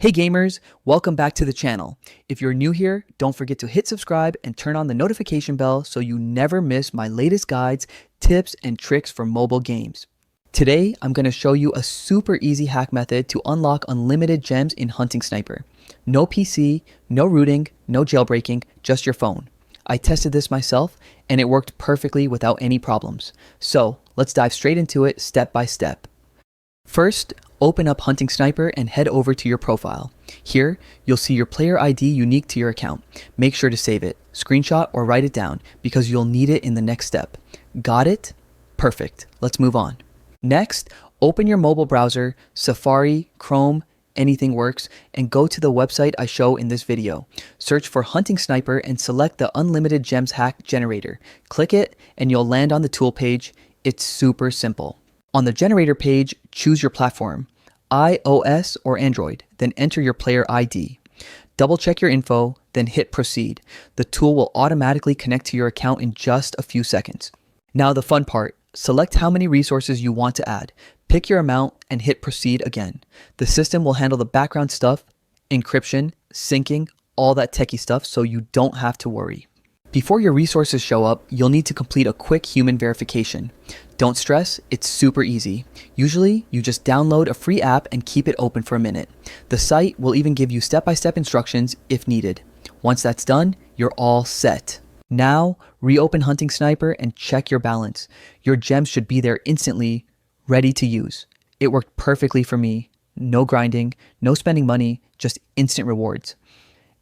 Hey gamers, welcome back to the channel. If you're new here, don't forget to hit subscribe and turn on the notification bell so you never miss my latest guides, tips, and tricks for mobile games. Today, I'm going to show you a super easy hack method to unlock unlimited gems in Hunting Sniper. No PC, no rooting, no jailbreaking, just your phone. I tested this myself and it worked perfectly without any problems. So let's dive straight into it step by step. First, open up Hunting Sniper and head over to your profile. Here, you'll see your player ID unique to your account. Make sure to save it, screenshot, or write it down because you'll need it in the next step. Got it? Perfect. Let's move on. Next, open your mobile browser, Safari, Chrome, anything works, and go to the website I show in this video. Search for Hunting Sniper and select the Unlimited Gems Hack Generator. Click it and you'll land on the tool page. It's super simple. On the generator page, choose your platform, iOS or Android, then enter your player ID. Double check your info, then hit proceed. The tool will automatically connect to your account in just a few seconds. Now the fun part, select how many resources you want to add, pick your amount and hit proceed again. The system will handle the background stuff, encryption, syncing, all that techie stuff so you don't have to worry. Before your resources show up, you'll need to complete a quick human verification. Don't stress, it's super easy. Usually, you just download a free app and keep it open for a minute. The site will even give you step-by-step instructions if needed. Once that's done, you're all set. Now, reopen Hunting Sniper and check your balance. Your gems should be there instantly, ready to use. It worked perfectly for me. No grinding, no spending money, just instant rewards.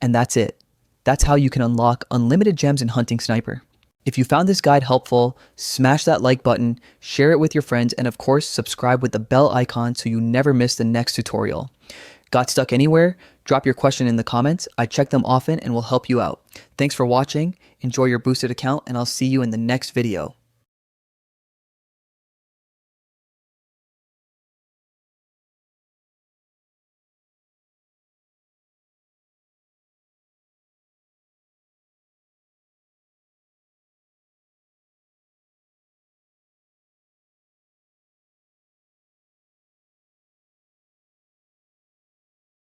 And that's it. That's how you can unlock unlimited gems in Hunting Sniper. If you found this guide helpful, smash that like button, share it with your friends, and of course, subscribe with the bell icon so you never miss the next tutorial. Got stuck anywhere? Drop your question in the comments. I check them often and will help you out. Thanks for watching, enjoy your boosted account, and I'll see you in the next video.